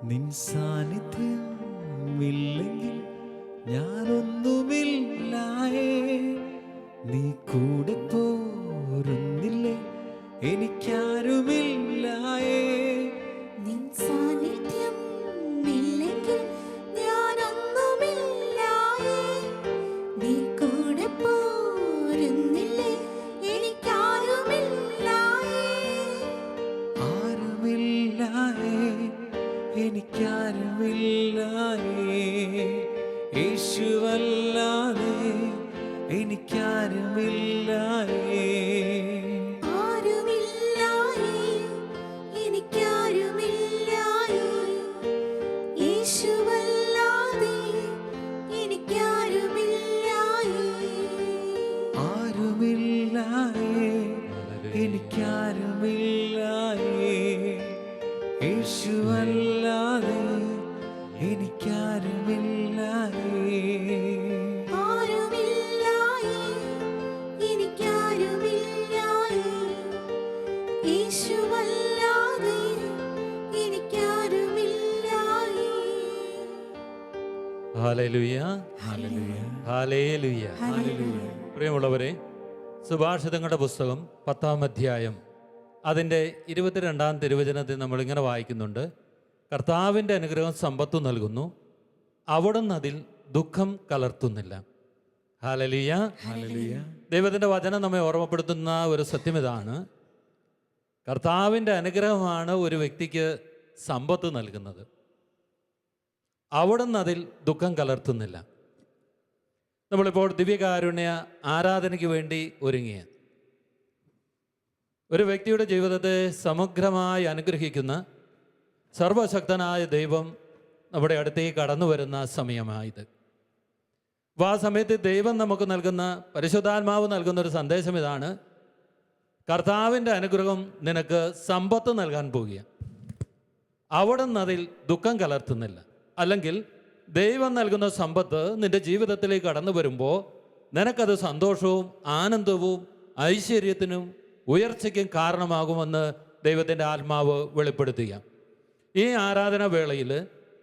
നിൻ സാന്നിധ്യം ഇല്ലെങ്കിൽ ഞാനൊന്നുമില്ലായേ. നീ കൂടെ പോരുന്നില്ലേ എനിക്കാരുമില്ലായേ. നിൻ സാന്നിധ്യം ഇല്ലെങ്കിൽ ഞാനൊന്നുമില്ലായേ. നീ കൂടെ പോരുന്നില്ലേ എനിക്കാരുമില്ലായേ. ആരുമില്ലായേ എനിക്കാരുമില്ലായേ. യേശുവല്ലാതെ എനിക്കാരുമില്ലായേ. ആരുമില്ലായേ എനിക്കാരുമില്ലായേ. യേശുവല്ലാതെ എനിക്കാരുമില്ലായേ. ആരുമില്ലായേ എനിക്കാരുമില്ലായേ. യേശുവല്ലാതെ എനിക്കാരുമില്ലായേ. ആരുമില്ലായേ എനിക്കാരുമില്ലായേ. യേശുവല്ലാതെ എനിക്കാരുമില്ലായേ. ഹല്ലേലൂയ, ഹല്ലേലൂയ, ഹല്ലേലൂയ. ഹല്ലേലൂയ. പ്രിയമുള്ളവരെ, സുഭാഷിതങ്ങളുടെ പുസ്തകം 10-ാം അധ്യായം അതിൻ്റെ 22-ാം തിരുവചനത്തിൽ നമ്മളിങ്ങനെ വായിക്കുന്നുണ്ട്. കർത്താവിൻ്റെ അനുഗ്രഹം സമ്പത്തു നൽകുന്നു, അവിടുന്ന് അതിൽ ദുഃഖം കലർത്തുന്നില്ല. Hallelujah, hallelujah. ദൈവത്തിൻ്റെ വചനം നമ്മെ ഓർമ്മപ്പെടുത്തുന്ന ഒരു സത്യം ഇതാണ്. കർത്താവിൻ്റെ അനുഗ്രഹമാണ് ഒരു വ്യക്തിക്ക് സമ്പത്ത് നൽകുന്നത്, അവിടുന്ന് അതിൽ ദുഃഖം കലർത്തുന്നില്ല. നമ്മളിപ്പോൾ ദിവ്യകാരുണ്യ ആരാധനയ്ക്ക് വേണ്ടി ഒരുങ്ങിയ ഒരു വ്യക്തിയുടെ ജീവിതത്തെ സമഗ്രമായി അനുഗ്രഹിക്കുന്ന സർവശക്തനായ ദൈവം നമ്മുടെ അടുത്തേക്ക് കടന്നു വരുന്ന സമയമായത്. അപ്പോൾ ആ സമയത്ത് ദൈവം നമുക്ക് നൽകുന്ന, പരിശുദ്ധാത്മാവ് നൽകുന്ന ഒരു സന്ദേശം ഇതാണ്: കർത്താവിൻ്റെ അനുഗ്രഹം നിനക്ക് സമ്പത്ത് നൽകാൻ പോകുക, അവിടുന്ന് അതിൽ ദുഃഖം കലർത്തുന്നില്ല. അല്ലെങ്കിൽ ദൈവം നൽകുന്ന സമ്പത്ത് നിൻ്റെ ജീവിതത്തിലേക്ക് കടന്നു വരുമ്പോൾ നിനക്കത് സന്തോഷവും ആനന്ദവും ഐശ്വര്യത്തിനും ഉയർച്ചയ്ക്കും കാരണമാകുമെന്ന് ദൈവത്തിൻ്റെ ആത്മാവ് വെളിപ്പെടുത്തുക. ഈ ആരാധന വേളയിൽ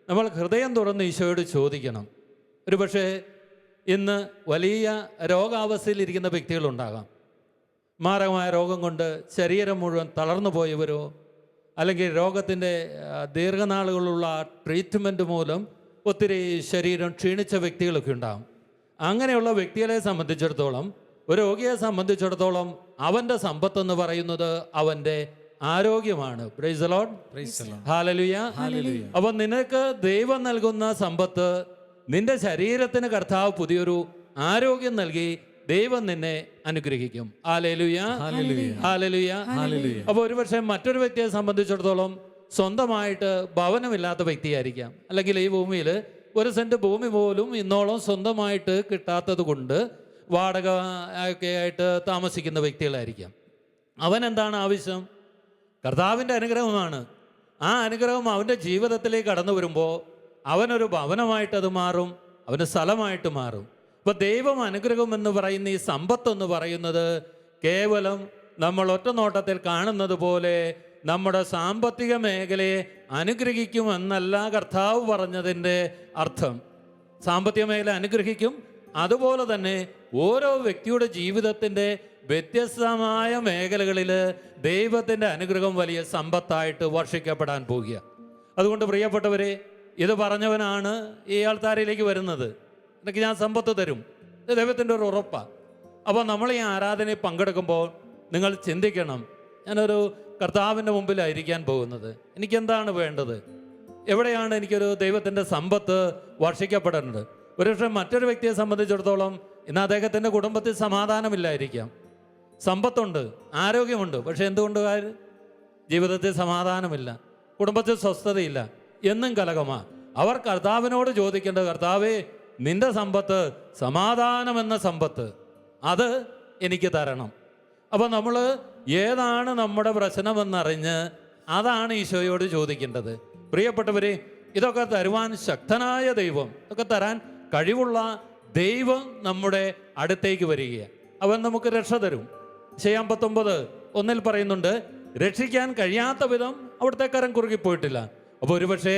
നമ്മൾ ഹൃദയം തുറന്ന് ഈശോയോട് ചോദിക്കണം. ഒരു പക്ഷേ ഇന്ന് വലിയ രോഗാവസ്ഥയിലിരിക്കുന്ന വ്യക്തികളുണ്ടാകാം. മാരകമായ രോഗം കൊണ്ട് ശരീരം മുഴുവൻ തളർന്നു പോയവരോ, അല്ലെങ്കിൽ രോഗത്തിൻ്റെ ദീർഘനാളുകളുള്ള ട്രീറ്റ്മെൻറ്റ് മൂലം ഒത്തിരി ശരീരം ക്ഷീണിച്ച വ്യക്തികളൊക്കെ ഉണ്ടാകും. അങ്ങനെയുള്ള വ്യക്തികളെ സംബന്ധിച്ചിടത്തോളം, ഒരു രോഗിയെ സംബന്ധിച്ചിടത്തോളം അവൻ്റെ സമ്പത്തെന്ന് പറയുന്നത് അവൻ്റെ ആരോഗ്യമാണ്. Praise the Lord, hallelujah. അപ്പോൾ നിനക്ക് ദൈവം നൽകുന്ന സമ്പത്ത്, നിന്റെ ശരീരത്തിന് കർത്താവ് പുതിയൊരു ആരോഗ്യം നൽകി ദൈവം നിന്നെ അനുഗ്രഹിക്കും. Hallelujah, hallelujah. അപ്പോൾ ഒരുപക്ഷെ മറ്റൊരു വ്യക്തിയെ സംബന്ധിച്ചിടത്തോളം സ്വന്തമായിട്ട് ഭവനമില്ലാത്ത വ്യക്തിയായിരിക്കാം, അല്ലെങ്കിൽ ഈ ഭൂമിയിൽ ഒരു സെൻറ്റ് ഭൂമി പോലും ഇന്നോളം സ്വന്തമായിട്ട് കിട്ടാത്തത് കൊണ്ട് വാടക ഒക്കെ ആയിട്ട് താമസിക്കുന്ന വ്യക്തികളായിരിക്കാം. അവൻ എന്താണ് ആവശ്യം? കർത്താവിൻ്റെ അനുഗ്രഹമാണ്. ആ അനുഗ്രഹം അവൻ്റെ ജീവിതത്തിലേക്ക് കടന്നു വരുമ്പോൾ അവനൊരു ഭവനമായിട്ടത് മാറും, അവന് സ്ഥലമായിട്ട് മാറും. ഇപ്പോൾ ദൈവം അനുഗ്രഹം എന്ന് പറയുന്ന ഈ സമ്പത്തെന്ന് പറയുന്നത് കേവലം നമ്മൾ ഒറ്റ നോട്ടത്തിൽ കാണുന്നത് പോലെ നമ്മുടെ സാമ്പത്തിക മേഖലയെ അനുഗ്രഹിക്കുമെന്നല്ല കർത്താവ് പറഞ്ഞതിൻ്റെ അർത്ഥം. സാമ്പത്തിക മേഖല അനുഗ്രഹിക്കും, അതുപോലെ തന്നെ ഓരോ വ്യക്തിയുടെ ജീവിതത്തിൻ്റെ വ്യത്യസ്തമായ മേഖലകളിൽ ദൈവത്തിൻ്റെ അനുഗ്രഹം വലിയ സമ്പത്തായിട്ട് വർഷിക്കപ്പെടാൻ പോകുക. അതുകൊണ്ട് പ്രിയപ്പെട്ടവരെ, ഇത് പറഞ്ഞവനാണ് ഈ ആൾക്കാരിലേക്ക് വരുന്നത്. എനിക്ക് ഞാൻ സമ്പത്ത് തരും, ഇത് ദൈവത്തിൻ്റെ ഒരു ഉറപ്പാണ്. അപ്പോൾ നമ്മൾ ഈ ആരാധനയിൽ പങ്കെടുക്കുമ്പോൾ നിങ്ങൾ ചിന്തിക്കണം, ഞാനൊരു കർത്താവിൻ്റെ മുമ്പിലായിരിക്കാൻ പോകുന്നത്, എനിക്കെന്താണ് വേണ്ടത്? എവിടെയാണ് എനിക്കൊരു ദൈവത്തിൻ്റെ സമ്പത്ത് വർഷിക്കപ്പെടേണ്ടത്? ഒരുപക്ഷെ മറ്റൊരു വ്യക്തിയെ സംബന്ധിച്ചിടത്തോളം ഇന്ന് അദ്ദേഹത്തിൻ്റെ കുടുംബത്തിൽ സമാധാനമില്ലായിരിക്കാം. സമ്പത്തുണ്ട്, ആരോഗ്യമുണ്ട്, പക്ഷെ എന്തുകൊണ്ട് ജീവിതത്തിൽ സമാധാനമില്ല, കുടുംബത്തിൽ സ്വസ്ഥതയില്ല, എന്നും കലഹമാണ്. അവർ കർത്താവിനോട് ചോദിക്കേണ്ടത്, കർത്താവേ, നിന്റെ സമ്പത്ത്, സമാധാനമെന്ന സമ്പത്ത്, അത് എനിക്ക് തരണം. അപ്പോൾ നമ്മൾ ഏതാണ് നമ്മുടെ പ്രശ്നമെന്നറിഞ്ഞ് അതാണ് ഈശോയോട് ചോദിക്കേണ്ടത്. പ്രിയപ്പെട്ടവരെ, ഇതൊക്കെ തരുവാൻ ശക്തനായ ദൈവം, ഇതൊക്കെ തരാൻ കഴിവുള്ള ദൈവം നമ്മുടെ അടുത്തേക്ക് വരികയാണ്. അവൻ നമുക്ക് രക്ഷ തരും. ശയ്യാം 19:1 പറയുന്നുണ്ട്, രക്ഷിക്കാൻ കഴിയാത്ത വിധം അവിടുത്തെ കരം കുറുകിപ്പോയിട്ടില്ല. അപ്പോൾ ഒരുപക്ഷെ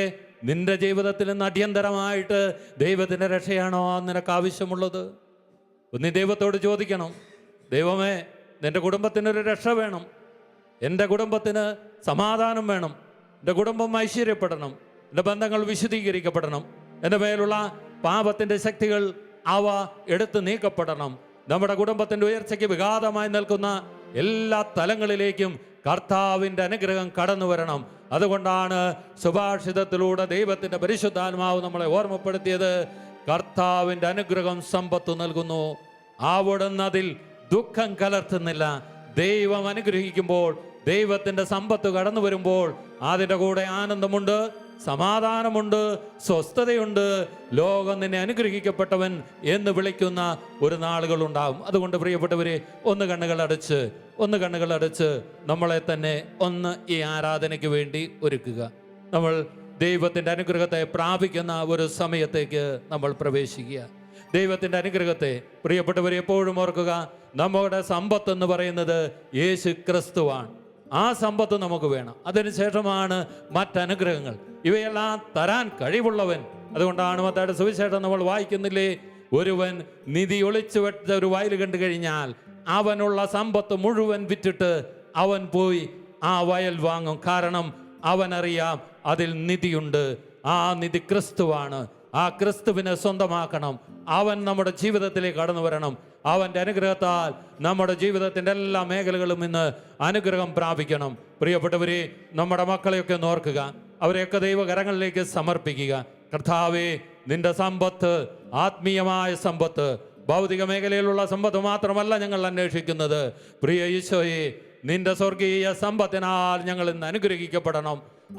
നിന്റെ ജീവിതത്തിൽ നിന്ന് അടിയന്തരമായിട്ട് ദൈവത്തിൻ്റെ രക്ഷയാണോ നിനക്ക് ആവശ്യമുള്ളത്? നീ ദൈവത്തോട് ചോദിക്കണം, ദൈവമേ, നിൻ്റെ കുടുംബത്തിനൊരു രക്ഷ വേണം, എൻ്റെ കുടുംബത്തിന് സമാധാനം വേണം, എൻ്റെ കുടുംബം ഐശ്വര്യപ്പെടണം, എൻ്റെ ബന്ധങ്ങൾ വിശുദ്ധീകരിക്കപ്പെടണം, എൻ്റെ മേലുള്ള പാപത്തിൻ്റെ ശക്തികൾ അവ എടുത്ത് നീക്കപ്പെടണം. നമ്മുടെ കുടുംബത്തിൻ്റെ ഉയർച്ചയ്ക്ക് വിഘാതമായി നിൽക്കുന്ന എല്ലാ തലങ്ങളിലേക്കും കർത്താവിൻ്റെ അനുഗ്രഹം കടന്നു വരണം. അതുകൊണ്ടാണ് സുഭാഷിതത്തിലൂടെ ദൈവത്തിൻ്റെ പരിശുദ്ധാത്മാവ് നമ്മളെ ഓർമ്മപ്പെടുത്തിയത്, കർത്താവിൻ്റെ അനുഗ്രഹം സമ്പത്ത് നൽകുന്നു, അവിടുന്ന് അതിൽ ദുഃഖം കലർത്തുന്നില്ല. ദൈവം അനുഗ്രഹിക്കുമ്പോൾ, ദൈവത്തിൻ്റെ സമ്പത്ത് കടന്നു വരുമ്പോൾ അതിൻ്റെ കൂടെ ആനന്ദമുണ്ട്, സമാധാനമുണ്ട്, സ്വസ്ഥതയുണ്ട്. ലോകം നിന്നെ അനുഗ്രഹിക്കപ്പെട്ടവൻ എന്ന് വിളിക്കുന്ന ഒരു നാളുകളുണ്ടാകും. അതുകൊണ്ട് പ്രിയപ്പെട്ടവരെ, ഒന്ന് കണ്ണുകൾ അടച്ച് നമ്മളെ തന്നെ ഒന്ന് ഈ ആരാധനയ്ക്ക് വേണ്ടി ഒരുക്കുക. നമ്മൾ ദൈവത്തിൻ്റെ അനുഗ്രഹത്തെ പ്രാപിക്കുന്ന ഒരു സമയത്തേക്ക് നമ്മൾ പ്രവേശിക്കുക. ദൈവത്തിൻ്റെ അനുഗ്രഹത്തെ പ്രിയപ്പെട്ടവരെ എപ്പോഴും ഓർക്കുക, നമ്മുടെ സമ്പത്ത് എന്ന് പറയുന്നത് യേശു ക്രിസ്തുവാണ്. ആ സമ്പത്ത് നമുക്ക് വേണം. അതിനുശേഷമാണ് മറ്റനുഗ്രഹങ്ങൾ. ഇവയെല്ലാം തരാൻ കഴിവുള്ളവൻ. അതുകൊണ്ടാണ് മത്തായിയുടെ സുവിശേഷം നമ്മൾ വായിക്കുന്നില്ലേ, ഒരുവൻ നിധി ഒളിച്ചു വെച്ച ഒരു വയൽ കണ്ടു കഴിഞ്ഞാൽ അവനുള്ള സമ്പത്ത് മുഴുവൻ വിറ്റിട്ട് അവൻ പോയി ആ വയൽ വാങ്ങും. കാരണം അവനറിയാം അതിൽ നിധിയുണ്ട്. ആ നിധി ക്രിസ്തുവാണ്. ആ ക്രിസ്തുവിനെ സ്വന്തമാക്കണം. അവൻ നമ്മുടെ ജീവിതത്തിലേക്ക് കടന്നു വരണം. അവൻ്റെ അനുഗ്രഹത്താൽ നമ്മുടെ ജീവിതത്തിൻ്റെ എല്ലാ മേഖലകളും ഇന്ന് അനുഗ്രഹം പ്രാപിക്കണം. പ്രിയപ്പെട്ടവരെ, നമ്മുടെ മക്കളെയൊക്കെ ഒന്ന് ഓർക്കുക, അവരെയൊക്കെ ദൈവകരങ്ങളിലേക്ക് സമർപ്പിക്കുക. കർത്താവേ, നിന്റെ സമ്പത്ത് ആത്മീയമായ സമ്പത്ത്, ഭൗതിക മേഖലയിലുള്ള സമ്പത്ത് മാത്രമല്ല ഞങ്ങൾ അന്വേഷിക്കുന്നത്. പ്രിയ ഈശോയെ, നിന്റെ സ്വർഗീയ സമ്പത്തിനാൽ ഞങ്ങൾ ഇന്ന് അനുഗ്രഹിക്കപ്പെടണം.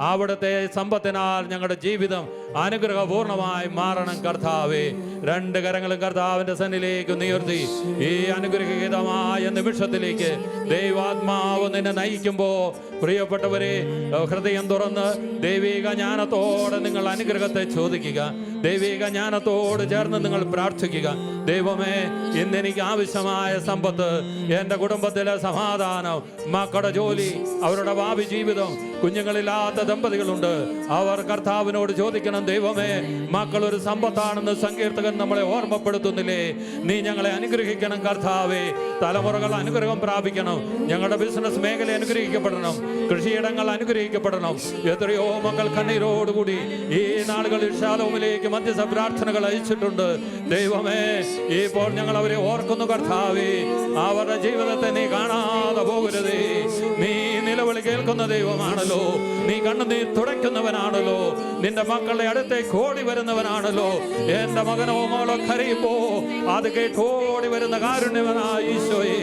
അവിടുത്തെ സമ്പത്തിനാൽ ഞങ്ങളുടെ ജീവിതം അനുഗ്രഹപൂർണമായി മാറണം. കർത്താവേ, രണ്ട് കരങ്ങളും കർത്താവിന്റെ സന്നിധിയിലേക്ക് ഉയർത്തി ഈ അനുഗ്രഹീതമായ നിമിഷത്തിലേക്ക് ദൈവാത്മാവ് നിന്നെ നയിക്കുമ്പോൾ, പ്രിയപ്പെട്ടവരെ, ഹൃദയം തുറന്ന് ദൈവിക ജ്ഞാനത്തോടെ നിങ്ങൾ അനുഗ്രഹത്തെ ചോദിക്കുക. ദൈവിക ജ്ഞാനത്തോട് ചേർന്ന് നിങ്ങൾ പ്രാർത്ഥിക്കുക. ദൈവമേ, ഇന്നെനിക്ക് ആവശ്യമായ സമ്പത്ത്, എൻ്റെ കുടുംബത്തിലെ സമാധാനം, മക്കളുടെ ജോലി, അവരുടെ ഭാവി ജീവിതം, കുഞ്ഞുങ്ങളില്ലാത്ത ദമ്പതികളുണ്ട്, അവർ കർത്താവിനോട് ചോദിക്കണം. ദൈവമേ, മക്കൾ ഒരു സമ്പത്താണെന്ന് സങ്കീർത്തകൻ നമ്മളെ ഓർമ്മപ്പെടുത്തുന്നില്ലേ? നീ ഞങ്ങളെ അനുഗ്രഹിക്കണം കർത്താവേ. തലമുറകൾ അനുഗ്രഹം പ്രാപിക്കണം. ഞങ്ങളുടെ ബിസിനസ് മേഖല അനുഗ്രഹിക്കപ്പെടണം. കൃഷിയിടങ്ങൾ അനുഗ്രഹിക്കപ്പെടണം. എത്രയോ മക്കൾ കണ്ണീരോടുകൂടി ഈ നാളുകളിൽ ഷാലോമിലേക്ക് മധ്യസ്ഥ പ്രാർത്ഥനകൾ അയച്ചിട്ടുണ്ട്. ദൈവമേ, ഇപ്പോൾ ഞങ്ങൾ അവരെ ഓർക്കുന്നു കർത്താവേ. അവരുടെ ജീവിതത്തെ നീ കാണാതെ പോകരുതേ. നീ നിലവിളി കേൾക്കുന്ന ദൈവമാണല്ലോ. നീ കണ്ണുനീർ തുടയ്ക്കുന്നവനാണല്ലോ. നിന്റെ മക്കളുടെ അടുത്തേക്ക് ഓടി വരുന്നവനാണല്ലോ. എന്റെ മകനോ മോളോ കരയുമ്പോ അത് കേട്ടോടി വരുന്ന കാരുണ്യവനായ ഈശോയെ,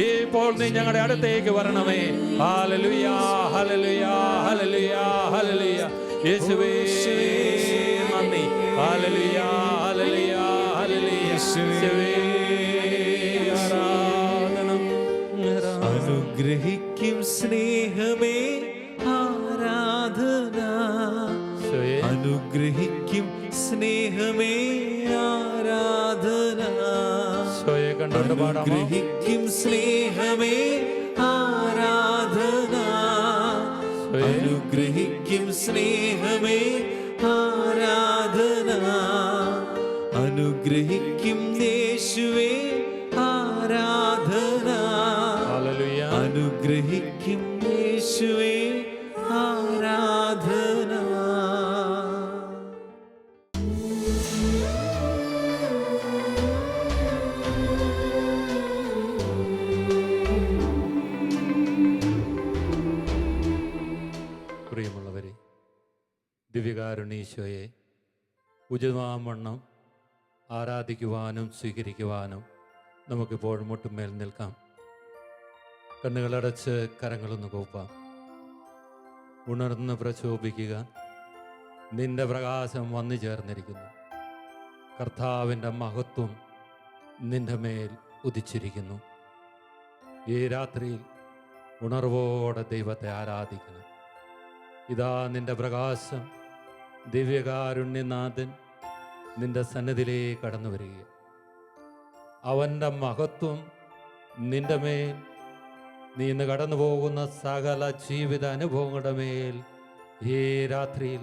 ഇപ്പോൾ നീ ഞങ്ങളുടെ അടുത്തേക്ക് വരണമേ. ഹല്ലേലൂയ, ഹല്ലേലൂയ, ഹല്ലേലൂയ, ഹല്ലേലൂയ. യേശുവേ നന്ദി. ഹല്ലേലൂയ, ഹല്ലേലൂയ, ഹല്ലേലൂയ. യേശുവേ ആരാധന. അനുഗ്രഹിക്കും സ്നേഹമേ ആരാധന, അനുഗ്രഹിക്കും സ്നേഹമേ ആരാധന, അനുഗ്രഹിക്കും സ്നേഹമേ ആരാധന, അനുഗ്രഹിക്കും സ്നേഹമേ ആരാധന, അനുഗ്രഹിക്കും യേശുവേ ആരാധന, അനുഗ്രഹിക്കും യേശുവേ ആരാധന. പ്രിയമുള്ളവരെ, ദിവ്യകാരുണ്യേശോയെ ഉചിതമാവണ്ണം ആരാധിക്കുവാനും സ്വീകരിക്കുവാനും നമുക്കിപ്പോൾ മുട്ടുമേൽ നിൽക്കാം. കണ്ണുകളടച്ച് കരങ്ങളൊന്ന് കൂപ്പാം. ഉണർന്ന് പ്രശോഭിക്കുക. നിന്റെ പ്രകാശം വന്നു ചേർന്നിരിക്കുന്നു. കർത്താവിൻ്റെ മഹത്വം നിന്റെ മേൽ ഉദിച്ചിരിക്കുന്നു. ഈ രാത്രിയിൽ ഉണർവോടെ ദൈവത്തെ ആരാധിക്കണം. ഇതാ നിന്റെ പ്രകാശം, ദിവ്യകാരുണ്യനാഥൻ നിന്റെ സന്നിധിയിലേക്ക് കടന്നു വരിക. അവൻ്റെ മഹത്വം നിന്റെ മേൽ, നീ ഇന്ന് കടന്നു പോകുന്ന സകല ജീവിത അനുഭവങ്ങളുടെ മേൽ ഈ രാത്രിയിൽ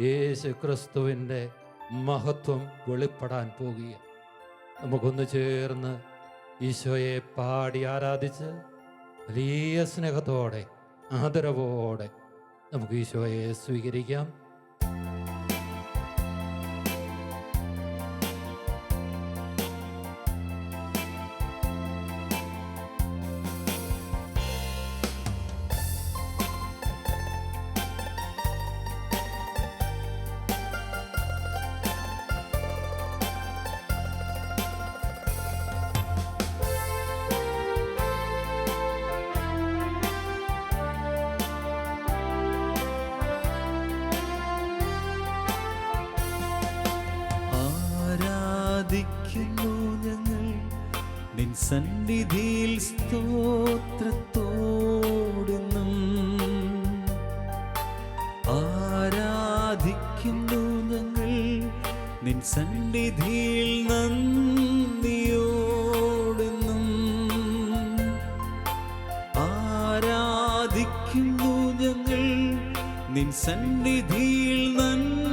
യേശു ക്രിസ്തുവിൻ്റെ മഹത്വം വെളിപ്പെടാൻ പോകുക. നമുക്കൊന്ന് ചേർന്ന് ഈശോയെ പാടി ആരാധിച്ച് വലിയ സ്നേഹത്തോടെ ആദരവോടെ നമുക്ക് ഈശോയെ സ്വീകരിക്കാം. ആരാധിക്കുന്നു ഞങ്ങൾ നിൻ സന്നിധിയിൽ സ്തോത്രത്തോടെന്നും. ആരാധിക്കുന്നു ഞങ്ങൾ നിൻ സന്നിധിയിൽ നന്ദിയോടെന്നും. ആരാധിക്കുന്നു ഞങ്ങൾ നിൻ സന്നിധിയിൽ നന്മയോർത്തെന്നും.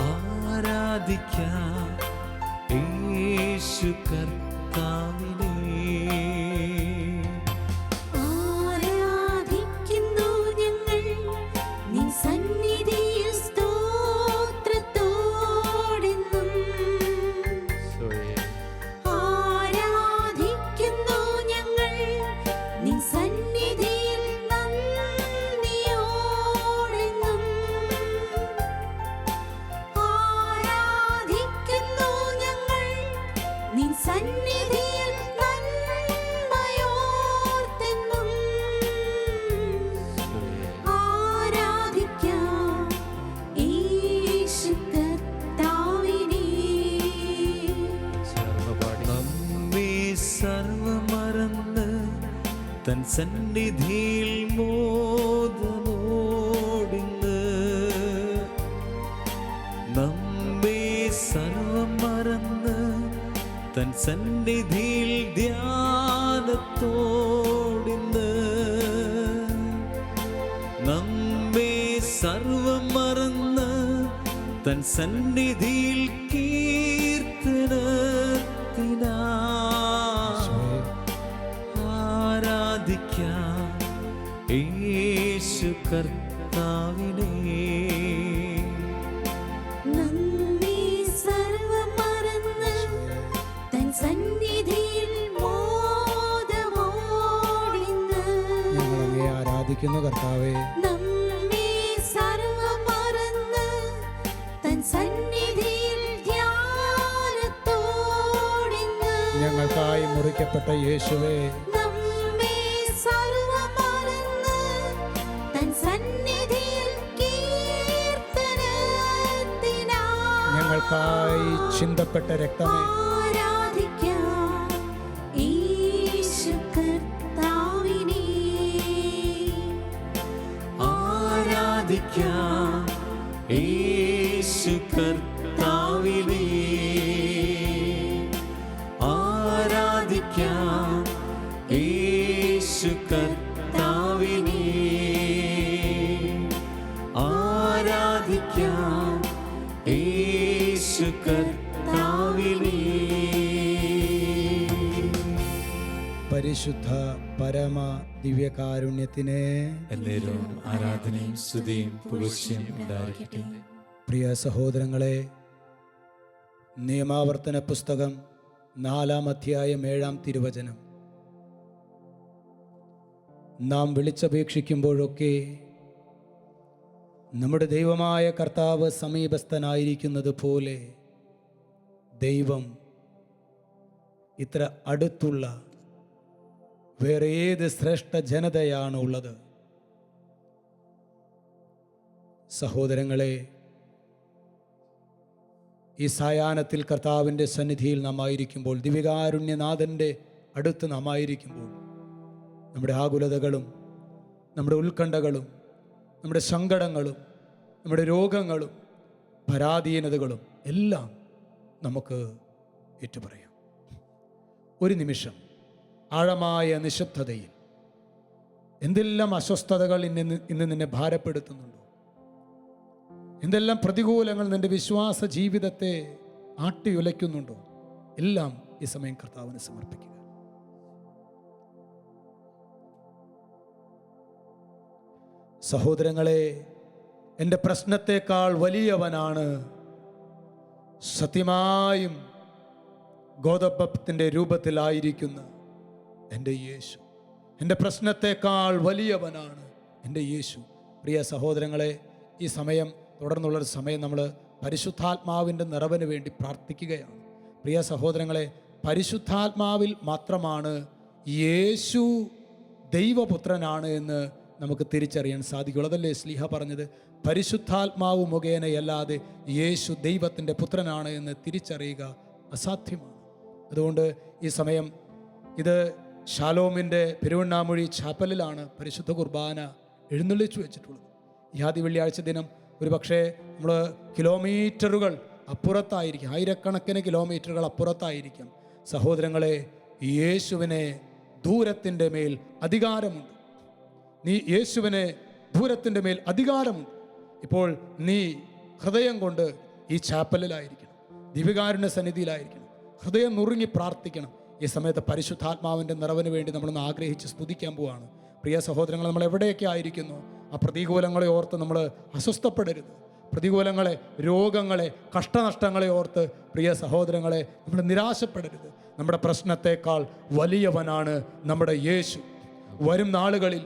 ആരാധിക്കാം യേശു കർത്താവിനെ. ആരാധിക്കുന്നു ഞങ്ങൾ നിൻ സന്നിധിയിൽ സ്തോത്രത്തോടെന്നും. ആരാധിക്കുന്നു ഞങ്ങൾ നിൻ സന്നിധിയിൽ നന്ദിയോടെന്നും. ആരാധിക്കുന്നു ഞങ്ങൾ നിൻ സന്നിധിയിൽ നന്മയോർത്തെന്നും. ആരാധിക്കാം യേശു കർത്താവിനെ. ചേർന്ന് പാടി നമ്മെ സർവമറന്ന് തൻ സന്നിധിയിൽ മോദമോടിന്ന്. നമ്മെ സർവമറന്ന് തൻ സന്നിധിയിൽ ധ്യാനത്തോടിന്ന്. നമ്മെ സർവമറന്ന് തൻ സന്നിധിയിൽ കീർത്തനത്തിനാ ആരാധിക്കാം യേശു കർത്താവിനെ. നമ്മെ സർവമറന്ന് തൻ സന്നിധിയിൽ മോദമോടിന്ന്. ഞങ്ങളങ്ങേ ആരാധിക്കുന്നു കർത്താവേ. നമ്മെ സർവമറന്ന് തൻ സന്നിധിയിൽ ധ്യാനത്തോടിന്ന്. ഞങ്ങൾക്കായി മുറിക്കപ്പെട്ട യേശുവേ, നമ്മെ സർവമറന്ന് തൻ സന്നിധിയിൽ കീർത്തനത്തിനായി ഞങ്ങൾക്കായി ചിന്തപ്പെട്ട രക്തമേ, ആരാധിക്കാം യേശു കർത്താവിനെ. ആരാധിക്കാം യേശു കർത്താവിനെ. ആരാധിക്കാം യേശു കർത്താവിനെ. ആരാധിക്കാം യേശു കർത്താവിനെ. പരിശുദ്ധ പരമ ദിവ്യകാരുണ്യത്തിനെ എന്നേരവും ആരാധനയും സ്തുതിയും പുകഴ്ചയും ഉണ്ടായിരിക്കട്ടെ. പ്രിയ സഹോദരങ്ങളെ, നിയമാവർത്തന പുസ്തകം 4-ാം അധ്യായം 7-ാം തിരുവചനം. നാം വിളിച്ചപേക്ഷിക്കുമ്പോഴൊക്കെ നമ്മുടെ ദൈവമായ കർത്താവ് സമീപസ്ഥനായിരിക്കുന്നത് പോലെ ദൈവം ഇത്ര അടുത്തുള്ള വേറെ ഏത് ശ്രേഷ്ഠ ജനതയാണ് ഉള്ളത്? സഹോദരങ്ങളെ, ഈ സായാഹ്നത്തിൽ കർത്താവിൻ്റെ സന്നിധിയിൽ നാം ആയിരിക്കുമ്പോൾ, ദിവ്യകാരുണ്യനാഥൻ്റെ അടുത്ത് നാം ആയിരിക്കുമ്പോൾ, നമ്മുടെ ആകുലതകളും നമ്മുടെ ഉത്കണ്ഠകളും നമ്മുടെ സങ്കടങ്ങളും നമ്മുടെ രോഗങ്ങളും പരാധീനതകളും എല്ലാം നമുക്ക് ഏറ്റുപറയാം. ഒരു നിമിഷം ആഴമായ നിശബ്ദതയിൽ എന്തെല്ലാം അസ്വസ്ഥതകൾ ഇന്ന് നിന്നെ ഭാരപ്പെടുത്തുന്നുണ്ടോ? എന്തെല്ലാം പ്രതികൂലങ്ങൾ നിന്റെ വിശ്വാസ ജീവിതത്തെ ആട്ടിയുലയ്ക്കുന്നുണ്ടോ? എല്ലാം ഈ സമയം കർത്താവിന് സമർപ്പിക്കുക. സഹോദരങ്ങളെ, എൻ്റെ പ്രശ്നത്തെക്കാൾ വലിയവനാണ് സത്യമായും ഗോതമ്പത്തിൻ്റെ രൂപത്തിലായിരിക്കുന്ന എൻ്റെ യേശു. എൻ്റെ പ്രശ്നത്തെക്കാൾ വലിയവനാണ് എൻ്റെ യേശു. പ്രിയ സഹോദരങ്ങളെ, ഈ സമയം തുടർന്നുള്ളൊരു സമയം നമ്മൾ പരിശുദ്ധാത്മാവിൻ്റെ നിറവിന് വേണ്ടി പ്രാർത്ഥിക്കുകയാണ്. പ്രിയ സഹോദരങ്ങളെ, പരിശുദ്ധാത്മാവിൽ മാത്രമാണ് യേശു ദൈവപുത്രനാണ് എന്ന് നമുക്ക് തിരിച്ചറിയാൻ സാധിക്കുള്ളൂ. അതല്ലേ ശ്ലീഹ പറഞ്ഞത്? പരിശുദ്ധാത്മാവ് മുഖേനയല്ലാതെ യേശു ദൈവത്തിൻ്റെ പുത്രനാണ് എന്ന് തിരിച്ചറിയുക അസാധ്യമാണ്. അതുകൊണ്ട് ഈ സമയം ഇത് ഷാലോമിൻ്റെ പെരുവണ്ണാമൊഴി ചാപ്പലിലാണ് പരിശുദ്ധ കുർബാന എഴുന്നള്ളിച്ചു വെച്ചിട്ടുള്ളത്. ഈ ആദ്യ വെള്ളിയാഴ്ച ദിനം ഒരു പക്ഷേ നമ്മൾ കിലോമീറ്ററുകൾ അപ്പുറത്തായിരിക്കും, ആയിരക്കണക്കിന് കിലോമീറ്ററുകൾ അപ്പുറത്തായിരിക്കും. സഹോദരങ്ങളെ, യേശുവിനെ ദൂരത്തിൻ്റെ മേൽ അധികാരമുണ്ട്. യേശുവിനെ ദൂരത്തിൻ്റെ മേൽ അധികാരമുണ്ട്. ഇപ്പോൾ നീ ഹൃദയം കൊണ്ട് ഈ ചാപ്പലിലായിരിക്കണം, ദിവികാരുണ്യ സന്നിധിയിലായിരിക്കണം, ഹൃദയം നുറുങ്ങി പ്രാർത്ഥിക്കണം. ഈ സമയത്ത് പരിശുദ്ധാത്മാവിൻ്റെ നിറവിന് വേണ്ടി നമ്മളൊന്ന് ആഗ്രഹിച്ച് സ്തുതിക്കാൻ പോവാണ്. പ്രിയ സഹോദരങ്ങൾ, നമ്മൾ എവിടെയൊക്കെ ആയിരിക്കുന്നു, ആ പ്രതികൂലങ്ങളെ ഓർത്ത് നമ്മൾ അസ്വസ്ഥപ്പെടരുത്. പ്രതികൂലങ്ങളെ, രോഗങ്ങളെ, കഷ്ടനഷ്ടങ്ങളെ ഓർത്ത് പ്രിയ സഹോദരങ്ങളെ നമ്മൾ നിരാശപ്പെടരുത്. നമ്മുടെ പ്രശ്നത്തെക്കാൾ വലിയവനാണ് നമ്മുടെ യേശു. വരും നാളുകളിൽ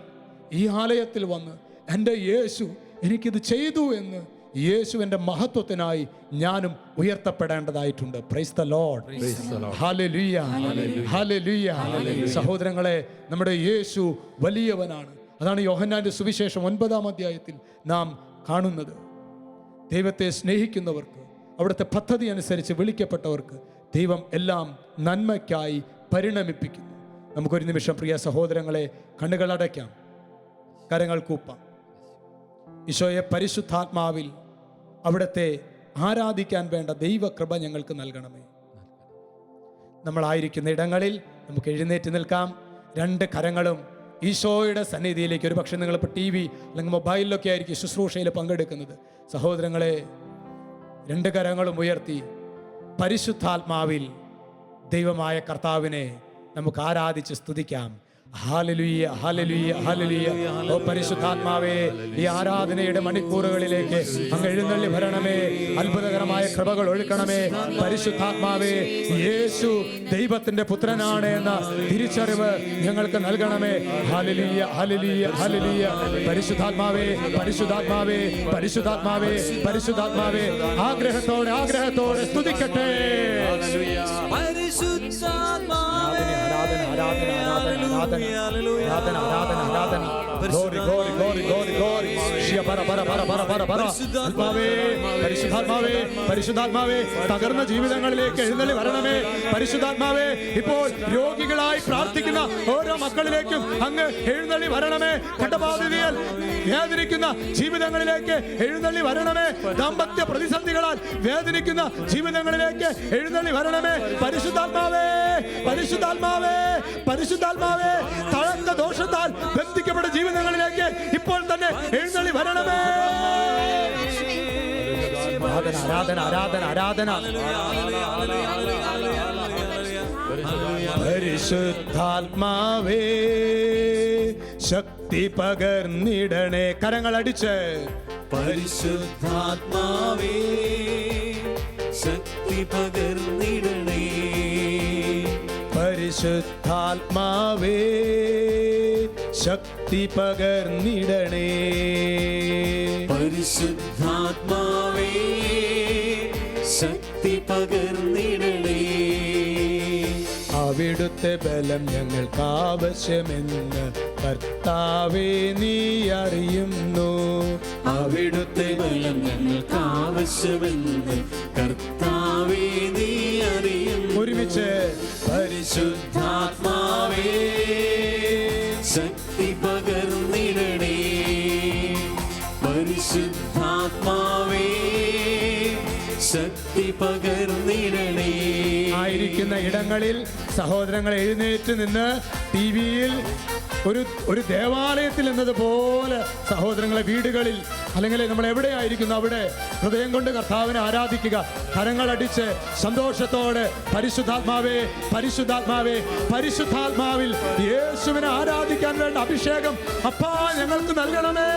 ഈ ആലയത്തിൽ വന്ന് എൻ്റെ യേശു എനിക്കിത് ചെയ്തു എന്ന് യേശുവിൻ്റെ മഹത്വത്തിനായി ഞാനും ഉയർത്തപ്പെടേണ്ടതായിട്ടുണ്ട്. Praise the Lord. ഹല്ലേലൂയ, ഹല്ലേലൂയ. സഹോദരങ്ങളെ, നമ്മുടെ യേശു വലിയവനാണ്. അതാണ് യോഹന്നാന്റെ സുവിശേഷം 9-ാം അധ്യായത്തിൽ നാം കാണുന്നത്. ദൈവത്തെ സ്നേഹിക്കുന്നവർക്ക്, അവിടുത്തെ പദ്ധതി അനുസരിച്ച് വിളിക്കപ്പെട്ടവർക്ക് ദൈവം എല്ലാം നന്മയ്ക്കായി പരിണമിപ്പിക്കുന്നു. നമുക്കൊരു നിമിഷം പ്രിയ സഹോദരങ്ങളെ കണ്ണുകളടയ്ക്കാം, കരങ്ങൾ കൂപ്പാം. ഈശോയെ, പരിശുദ്ധാത്മാവിൽ അവിടുത്തെ ആരാധിക്കാൻ വേണ്ട ദൈവകൃപ ഞങ്ങൾക്ക് നൽകണമേ. നമ്മളായിരിക്കുന്ന ഇടങ്ങളിൽ നമുക്ക് എഴുന്നേറ്റ് നിൽക്കാം. രണ്ട് കരങ്ങളും ഈശോയുടെ സന്നിധിയിലേക്ക്. ഒരു പക്ഷേ നിങ്ങളിപ്പോൾ TV അല്ലെങ്കിൽ മൊബൈലിലൊക്കെ ആയിരിക്കും ശുശ്രൂഷയിൽ പങ്കെടുക്കുന്നത്. സഹോദരങ്ങളെ, രണ്ട് കരങ്ങളും ഉയർത്തി പരിശുദ്ധാത്മാവിൽ ദൈവമായ കർത്താവിനെ നമുക്ക് ആരാധിച്ച് സ്തുതിക്കാം. ഹല്ലേലൂയ, ഹല്ലേലൂയ, ഹല്ലേലൂയ. ഓ പരിശുദ്ധാത്മാവേ, ഈ ആരാധനയുടെ മണിക്കൂറുകളിലേക്ക് അങ്ങ് എഴുന്നള്ളി വരണമേ. അത്ഭുതകരമായ കൃപകൾ ഒഴുക്കണമേ. പരിശുദ്ധാത്മാവേ, യേശു ദൈവത്തിന്റെ പുത്രനാണ് എന്ന തിരിച്ചറിവ് ഞങ്ങൾക്ക് നൽകണമേ. ഹല്ലേലൂയ, ഹല്ലേലൂയ, ഹല്ലേലൂയ. പരിശുദ്ധാത്മാവേ, പരിശുദ്ധാത്മാവേ, പരിശുദ്ധാത്മാവേ, പരിശുദ്ധാത്മാവേ, ആഗ്രഹത്തോടെ ആഗ്രഹത്തോടെ സ്തുതിക്കട്ടെ. പരിശുദ്ധാത്മാവേ, തകർന്ന ജീവിതങ്ങളിലേക്ക് എഴുന്നള്ളി വരണമേ. പരിശുദ്ധാത്മാവേ, ഇപ്പോൾ രോഗികളായി പ്രാർത്ഥിക്കുന്ന ഓരോ മക്കളിലേക്കും അങ്ങ് എഴുന്നള്ളി വരണമേ. കടബാധിതയാൽ വേദനിക്കുന്ന ജീവിതങ്ങളിലേക്ക് എഴുന്നള്ളി വരണമേ. ദാമ്പത്യ പ്രതിസന്ധികളാൽ വേദനിക്കുന്ന ജീവിതങ്ങളിലേക്ക് എഴുന്നള്ളി വരണമേ. പരിശുദ്ധാത്മാവേ, പരിശുദ്ധാത്മാവേ, പരിശുദ്ധാത്മാവേ, തഴക്ക ദോഷത്താൽ ബന്ധിക്കപ്പെട്ട ജീവിതങ്ങളിലേക്ക് ഇപ്പോൾ തന്നെ എഴുന്നള്ളി വരണമേ. ആരാധന, ആരാധന, ആരാധന. പരിശുദ്ധാത്മാവേ, ശക്തി പകർന്നിടണേ. കരങ്ങളടിച്ച് പരിശുദ്ധാത്മാവേ, ശക്തി പകർന്നിടണേ. പരിശുദ്ധാത്മാവേ, ശക്തി പകർന്നിടണേ. പരിശുദ്ധാത്മാവേ, ശക്തി പകർന്നിടണേ. അവിടുത്തെ ബലം ഞങ്ങൾക്ക് ആവശ്യമെന്ന് കർത്താവേ നീ അറിയുന്നു. അവിടുത്തെ ബലം ഞങ്ങൾക്ക് ആവശ്യമെന്ന് കർത്താവേ നീ അറിയുന്നു. ഒരുമിച്ച് പരിശുദ്ധാത്മാവേ, ശക്തി പകർന്നിടണേ. പരിശുദ്ധാത്മാവേ, ശക്തി പകർന്നിടണേ. ആയിരിക്കുന്ന ഇടങ്ങളിൽ സഹോദരങ്ങൾ എഴുന്നേറ്റ് നിന്ന് TV-യിൽ ഒരു ദേവാലയത്തിൽ എന്നതുപോലെ സഹോദരങ്ങളെ വീടുകളിൽ അല്ലെങ്കിൽ നമ്മൾ എവിടെയായിരിക്കുന്നു അവിടെ ഹൃദയം കൊണ്ട് കർത്താവിനെ ആരാധിക്കുക. കരങ്ങളടിച്ച് സന്തോഷത്തോടെ പരിശുദ്ധാത്മാവേ പരിശുദ്ധാത്മാവേ പരിശുദ്ധാത്മാവിൽ യേശുവിനെ ആരാധിക്കാൻ വേണ്ട അഭിഷേകം അപ്പാ ഞങ്ങൾക്ക് നൽകണമേ.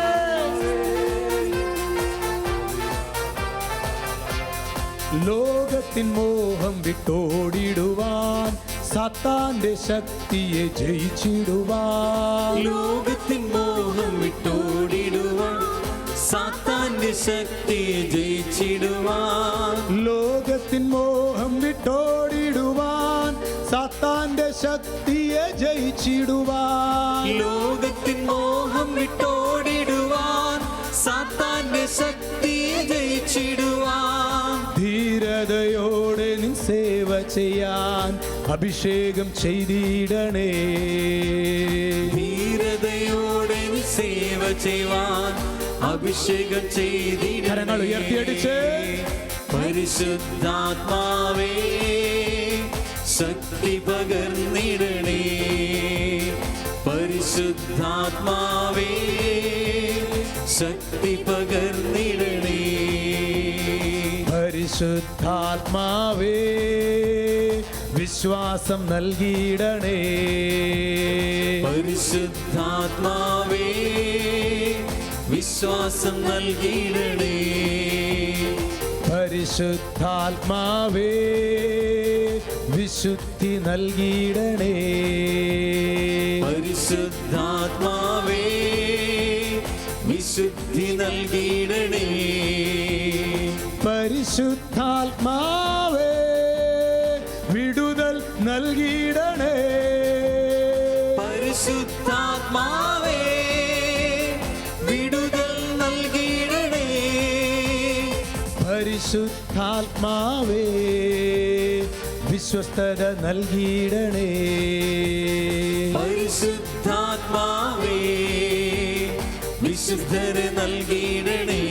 ലോകത്തിൻ മോഹം വിട്ടോടിടുവാൻ സാത്താന്റെ ശക്തിയെ ജയിച്ചിടുവാൻ. ലോകത്തിൻ മോഹം വിട്ടോടിടുവാൻ സാത്താന്റെ ശക്തിയെ ജയിച്ചിടുവാൻ. ലോകത്തിൻ മോഹം വിട്ടോടിടുവാൻ സാത്താന്റെ ശക്തിയെ ജയിച്ചിടുവാൻ. ലോകത്തിൻ മോഹം വിട്ടോടിടുവാൻ സാത്താന്റെ ശക്തിയെ ജയിച്ചിടുവാൻ. ധീരതയോടെ നിൻ സേവ ചെയ്യാൻ അഭിഷേകം ചെയ്തിടണേ. ധീരതയോടെ സേവ ചെയ്യുവാൻ അഭിഷേകം ചെയ്തിടണേ. കരങ്ങൾ ഉയർത്തിയടിച്ച് പരിശുദ്ധാത്മാവേ ശക്തി പകർന്നിടണേ. പരിശുദ്ധാത്മാവേ ശക്തി പകർന്നിടണേ. പരിശുദ്ധാത്മാവേ വിശ്വാസം നൽകിയിടണേ. പരിശുദ്ധാത്മാവേ വിശ്വാസം നൽകിയിടണേ. പരിശുദ്ധാത്മാവേ വിശുദ്ധി നൽകിയിടണേ. പരിശുദ്ധാത്മാവേ വിശുദ്ധി നൽകിയിടണേ. പരിശുദ്ധാത്മാവേ വിടുതൽ നൽകിയിടണേ. പരിശുദ്ധാത്മാവേ വിടുതൽ നൽകിയിടണേ. പരിശുദ്ധാത്മാവേ വിശ്വസ്തത നൽകിയിടണേ. പരിശുദ്ധാത്മാവേ വിശുദ്ധത നൽകിയിടണേ.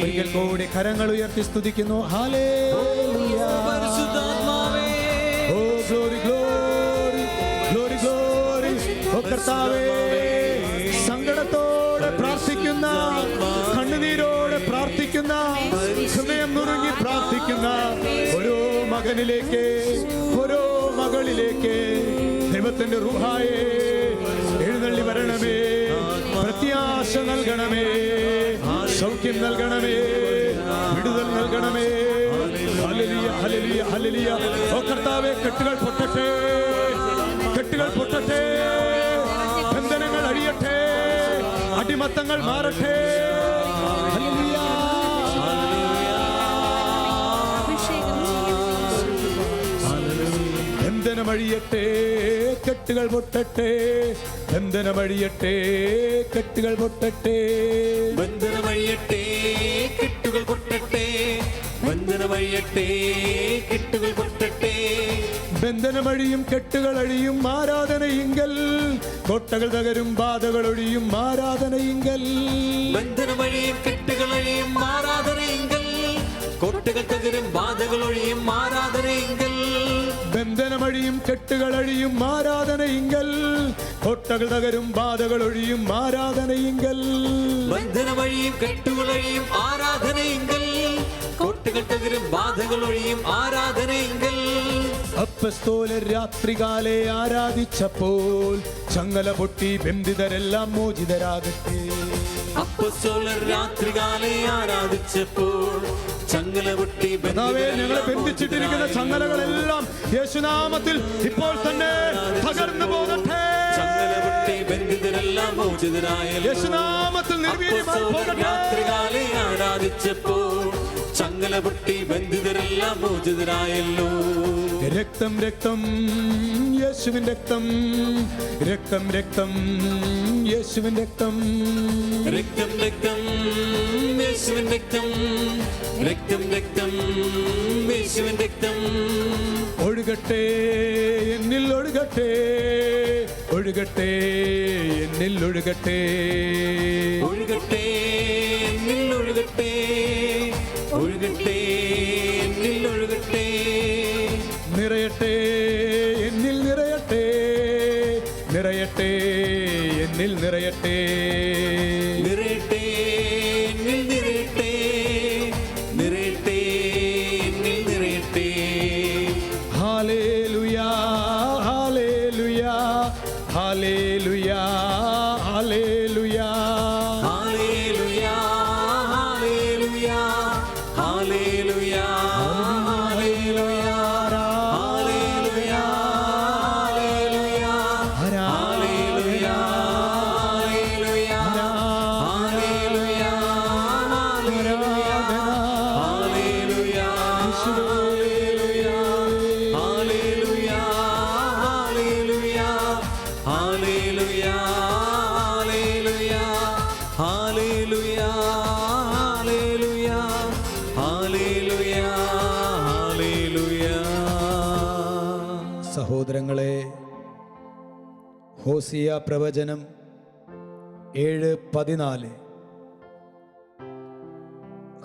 ഒരിക്കൽ കൂടി കരങ്ങൾ ഉയർത്തി സ്തുതിക്കുന്നു. ഹല്ലേലൂയ. പരിശുദ്ധാത്മാവേ oh glory glory glory glory. ഓ കർത്താവേ സങ്കടത്തോടെ പ്രാർത്ഥിക്കുന്ന കണ്ണുനീരോടെ പ്രാർത്ഥിക്കുന്ന ഹൃദയം നുറുങ്ങി പ്രാർത്ഥിക്കുന്ന ഓരോ മകനിലേക്ക് ഓരോ മകളിലേക്ക് ദൈവത്തിന്റെ റൂഹായേ എഴുന്നള്ളി വരണമേ. പ്രത്യാശ നൽകണമേ. സൗഖ്യം നൽകണമേ. വിടുതൽ നൽകണമേ. ഹല്ലേലൂയ ഹല്ലേലൂയ ഹല്ലേലൂയ. ഓ കർത്താവേ കെട്ടുകൾ പൊട്ടട്ടെ. കെട്ടുകൾ പൊട്ടട്ടെ. ബന്ധനങ്ങൾ അഴിയട്ടെ. അടിമത്തങ്ങൾ മാറട്ടെ. ഹല്ലേലൂയ. ബന്ധനമഴിയട്ടെ. കെട്ടുകൾ പൊട്ടട്ടെ. ബന്ധനമഴിയട്ടെ. കെട്ടുകൾ പൊട്ടട്ടെ. ബന്ധനമഴിയട്ടെ. കെട്ടുകൾ പൊട്ടട്ടെ. ബന്ധനമഴിയട്ടെ. കെട്ടുകൾ പൊട്ടട്ടെ. ബന്ധനമഴിയും കെട്ടുകൾ അഴിയും ആരാധനയിങ്കൽ. കോട്ടകൾ തകരും ബാധകൾ ഒഴിയും ആരാധനയിങ്കൽ. ബന്ധനമഴിയും കെട്ടുകൾ അഴിയും ആരാധനയെങ്കിൽ. കോട്ടകൾ തകരും ബാധകൾ ഒഴിയും ആരാധനയെങ്കിൽ. ബന്ധനമഴിയും കെട്ടുകൾ അഴിയും ആരാധനയിങ്കൽ. കോട്ടകൾ തകരും ബാധകൾ ഒഴിയും ആരാധനയിങ്കൽ. ബന്ധനമഴിയും കെട്ടുകൾ അഴിയും ആരാധനയെങ്കിൽ. കോട്ടകൾ തകരും ബാധകൾ ഒഴിയും ആരാധനയെങ്കിൽ. അപ്പസ്തോലർ രാത്രികാലെ ആരാധിച്ചപ്പോൾ ചങ്ങല പൊട്ടി ബന്ധിതരെല്ലാം മോചിതരാകട്ടെ. അപ്പസ്തോലർ രാത്രികാലെ ആരാധിച്ചപ്പോൾ ചങ്ങല പൊട്ടി ഞങ്ങളെ ബന്ധിച്ചിട്ടിരിക്കുന്ന ചങ്ങലകളെല്ലാം യേശുനാമത്തിൽ ഇപ്പോൾ തന്നെ തകർന്നു പോകട്ടെ. ചങ്ങല പൊട്ടി ബന്ധിതരെല്ലാം മോചിതരായ യേശുനാമത്തിൽ നിർവീര്യമായി പോകട്ടെ. രാത്രികാലെ ആരാധിച്ചപ്പോൾ ചങ്ങല പൊട്ടി ബന്ധിതരെല്ലാം മോചിതരായല്ലോ. രക്തം രക്തം യേശുവിൻ രക്തം. രക്തം രക്തം യേശുവിൻ രക്തം. രക്തം രക്തം യേശുവിൻ രക്തം. രക്തം രക്തം യേശുവിൻ രക്തം. ഒഴുകട്ടെ എന്നിൽ ഒഴുകട്ടെ. ഒഴുകട്ടെ എന്നിൽ ഒഴുകട്ടെ. ഒഴുകട്ടെ എന്നിൽ ഒഴുകട്ടെ. ഒഴുകട്ടെ എന്നിൽ ഒഴുകട്ടെ. നിറയട്ടെ എന്നിൽ നിറയട്ടെ. നിറയട്ടെ എന്നിൽ നിറയട്ടെ. നിറയട്ടെ, എന്നിൽ നിറയട്ടെ, നിറയട്ടെ, എന്നിൽ നിറയട്ടെ. ഹല്ലേലൂയാ, ഹല്ലേലൂയാ, ഹല്ലേലൂയാ, ഹല്ലേലൂയാ. ഹല്ലേലൂയാ, ഹല്ലേലൂയാ, ഹല്ലേലൂയാ, ഹല്ലേലൂയാ, ഹല്ലേലൂയാ, ഹല്ലേലൂയാ, ഹല്ലേലൂയാ, ഹല്ലേലൂയാ, ഹല്ലേലൂയാ, ഹല്ലേലൂയാ, ഹല്ലേലൂയാ, ഹല്ലേലൂയാ, ഹല്ലേലൂയാ, ഹല്ലേലൂയാ, ഹല്ലേലൂയാ, ഹല്ലേലൂയാ, ഹല്ലേലൂയാ, ഹല്ലേലൂയാ. സഹോദരങ്ങളെ, ഹോസിയ പ്രവചനം 7:14.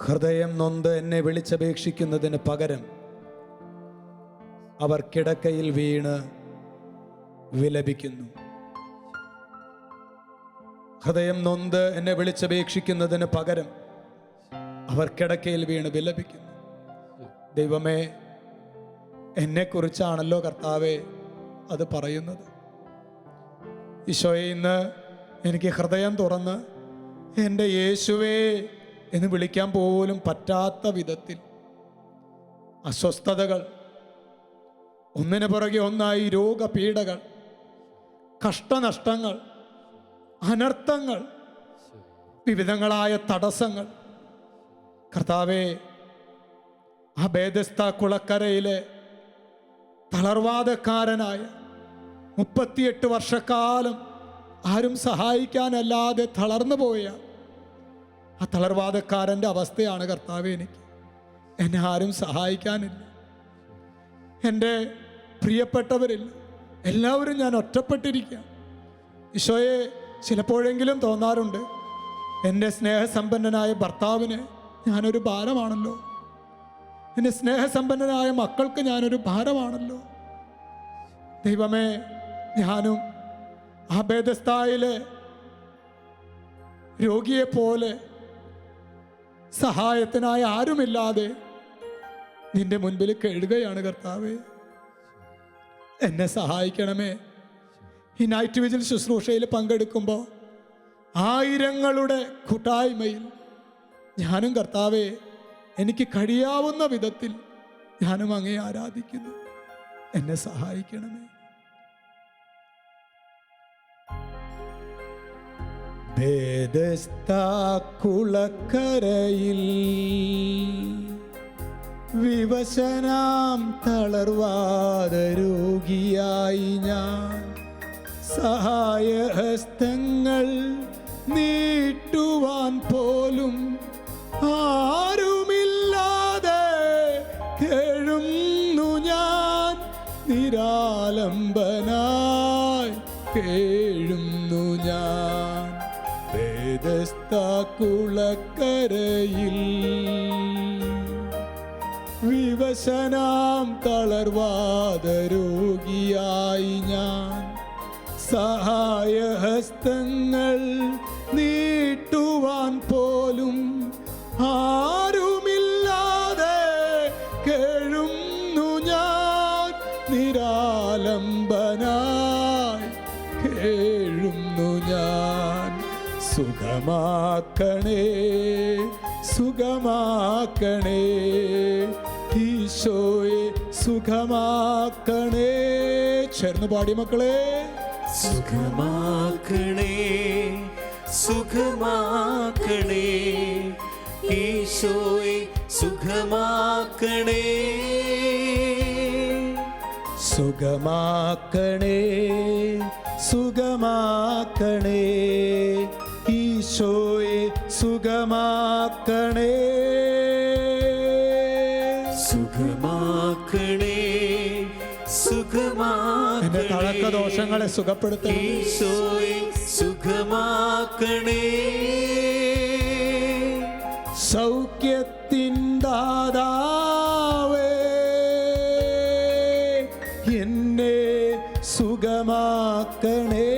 ഹൃദയം നൊന്ത് എന്നെ വിളിച്ചപേക്ഷിക്കുന്നതിന് പകരം അവർ കിടക്കയിൽ വീണ് വിലപിക്കുന്നു. ഹൃദയം നൊന്ത് എന്നെ വിളിച്ചപേക്ഷിക്കുന്നതിന് പകരം അവർ കിടക്കയിൽ വീണ് വിലപിക്കുന്നു. ദൈവമേ, എന്നെക്കുറിച്ചാണല്ലോ കർത്താവേ അത് പറയുന്നത്. ഈശോയെ, ഇന്ന് എനിക്ക് ഹൃദയം തുറന്ന് എൻ്റെ യേശുവേ എന്ന് വിളിക്കാൻ പോലും പറ്റാത്ത വിധത്തിൽ അസ്വസ്ഥതകൾ, ഒന്നിനു പുറകെ ഒന്നായി രോഗപീഠകൾ, കഷ്ടനഷ്ടങ്ങൾ, അനർത്ഥങ്ങൾ, വിവിധങ്ങളായ തടസ്സങ്ങൾ. കർത്താവേ, ആ ബേഥസ്ത കുളക്കരയിലെ തളർവാദക്കാരനായ 38 വർഷക്കാലം ആരും സഹായിക്കാനല്ലാതെ തളർന്നു പോയ ആ തളർവാദക്കാരൻ്റെ അവസ്ഥയാണ് കർത്താവേ എനിക്ക്. എന്നെ ആരും സഹായിക്കാനില്ല, എൻ്റെ പ്രിയപ്പെട്ടവരില്ല, എല്ലാവരും ഞാൻ ഒറ്റപ്പെട്ടിരിക്കുക. ഈശോയെ, ചിലപ്പോഴെങ്കിലും തോന്നാറുണ്ട്, എൻ്റെ സ്നേഹസമ്പന്നനായ ഭർത്താവിന് ഞാനൊരു ഭാരമാണല്ലോ, എൻ്റെ സ്നേഹസമ്പന്നനായ മക്കൾക്ക് ഞാനൊരു ഭാരമാണല്ലോ. ദൈവമേ, ഞാനും ആ ബേഥസ്തായിലെ രോഗിയെപ്പോലെ സഹായത്തിനായി ആരുമില്ലാതെ നിന്റെ മുൻപിൽ കേഴുകയാണ് കർത്താവേ. എന്നെ സഹായിക്കണമേ. ഈ നൈറ്റ് വിജിൽ ശുശ്രൂഷയിൽ പങ്കെടുക്കുമ്പോൾ ആയിരങ്ങളുടെ കൂട്ടായ്മയിൽ ഞാനും കർത്താവേ, എനിക്ക് കഴിയാവുന്ന വിധത്തിൽ ഞാനും അങ്ങേ ആരാധിക്കുന്നു. എന്നെ സഹായിക്കണമേ. ബേഥസ്താ കുളക്കരയിൽ വിവശനാം തളർവാദ രോഗിയായി ഞാൻ സഹായഹസ്തങ്ങൾ നീട്ടുവാൻ പോലും ആരുമില്ലാതെ കേഴുന്നു ഞാൻ. നിരാലംബനായി കേഴുന്നു ഞാൻ ബേഥസ്താ കുളക്കരയിൽ. വിവശനാം തളർവാദ രോഗിയായി ഞാൻ സഹായഹസ്തങ്ങൾ നീട്ടുവാൻ പോലും ആരുമില്ലാതെ കേഴുന്നു ഞാൻ. നിരാലംബനായി കേഴുന്നു ഞാൻ. സുഖമാക്കണേ, സുഖമാക്കണേ ഈശോയെ, സുഖമാക്കണേ. ചേർന്ന് പാടി മക്കളെ. സുഖമാക്കണേ, സുഖമാക്കണേ ഈശോയെ, സുഖമാക്കണേ. സുഖമാക്കണേ, സുഖമാക്കണേ ഈശോയെ, സുഖമാക്കണേ. സുഖമാക്കണേ, സുഖമാക്കണേ എന്റെ തളക്ക ദോഷങ്ങളെ സുഖപ്പെടുത്തണേ ഈശോയെ, സുഖമാക്കണേ. സൗഖ്യത്തിൻ ദാതാവേ, എന്നെ സുഖമാക്കണേ.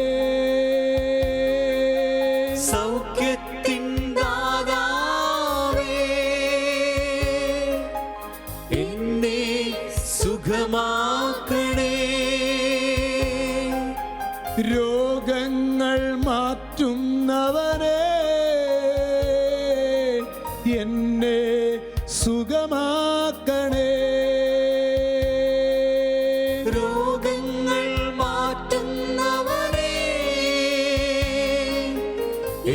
മാറ്റുന്നവനെ എന്നെ സുഖമാക്കണേ. രോഗങ്ങൾ മാറ്റുന്നവനെ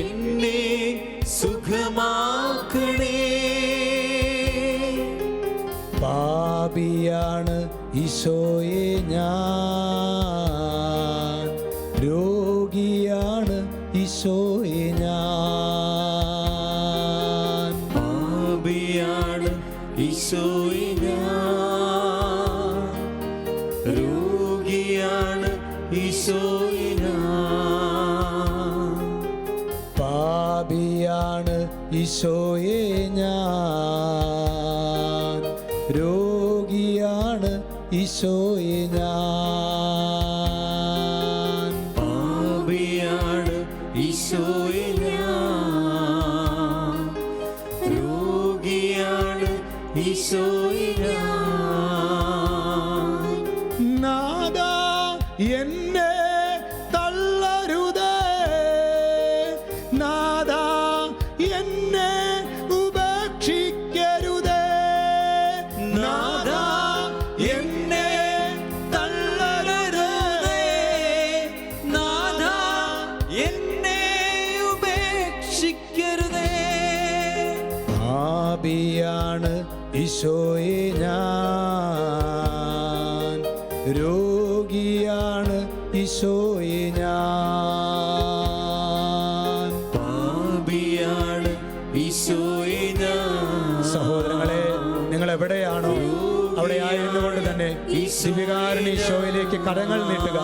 എന്നെ സുഖമാക്കണേ. പാപിയാണ് ഈശോയെ ഞാൻ, രോഗിയാണ് ഈശോയെ ഞാൻ. പാപിയാണ് ഈശോയെ ഞാൻ, രോഗിയാണ് ഈശോയെ ഞാൻ. പാപിയാണ് ഈശോയെ ഞാൻ, രോഗിയാണ് ഈശോയെ ഞാൻ. പാപിയാണ് ഈശോയെ ഞാൻ, രോഗിയാണ് ഈശോയെ ഞാൻ. നാഥാ എന്നെ തള്ളരുതേ, നാഥാ എന്നെ ഉപേക്ഷിക്കരുതേ. നാഥാ എന്നെ തള്ളരുതേ, നാഥാ എന്നെ ഉപേക്ഷിക്കരുതേ. പാപിയാണ് ഈശോയെ ഞാൻ, രോഗിയാണ് ഈശോയെ ഞാൻ. പാപിയാണ് ഈശോയെ ഞാൻ. സഹോദരങ്ങളെ, നിങ്ങൾ എവിടെയാണോ അവിടെ ആയിരുന്നുകൊണ്ട് തന്നെ ദിവ്യകാരുണ്യ ഈശോയിലേക്ക് കരങ്ങൾ നീട്ടുക.